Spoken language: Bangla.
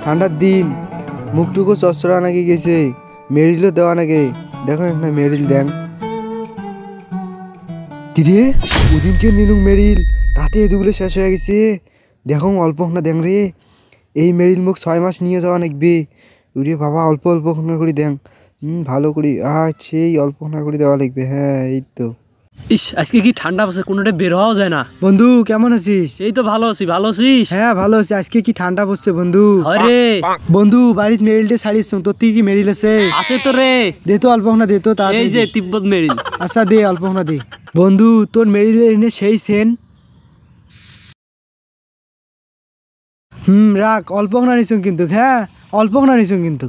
ঠান্ডার দিন মুখটুকু চচ্চড়া নাকি গেছে, মেরিলও দেওয়া নাকি। দেখো না মেরিল দেন কিরে, ওদিনকে নিনুক মেরিল তাতে এগুলো শেষ হয়ে গেছে। দেখো অল্প না দেন রে, এই মেরিল মুখ 6 মাস নিয়ে যাওয়া নাকবে। ওরে বাবা, অল্প অল্প করে দেন, ভালো করে। সেই অল্প করে দেওয়া লাগবে। হ্যাঁ এই তো। ইস, আজকে কি ঠান্ডা পড়ছে, কোনোটা বের হওয়া যায় না। বন্ধু কেমন আছিস? এই তো ভালো আছি, ভালো আছিস? হ্যাঁ ভালো আছি। আজকে কি ঠান্ডা পড়ছে বন্ধু। আরে বন্ধু বাড়িতে মেরিলটা ছাড়িস, তোর থেকে কি মেরিল আছে? আছে তো রে। দে তো অল্প না, দে তো। এই যে তিব্বত মেরিল। আচ্ছা দে, অল্প না দে। বন্ধু তোর মেরিলের এনে সেই সেন। রাখ, অল্প না নিছুন কিন্তু। হ্যাঁ অল্প না নিছুন কিন্তু।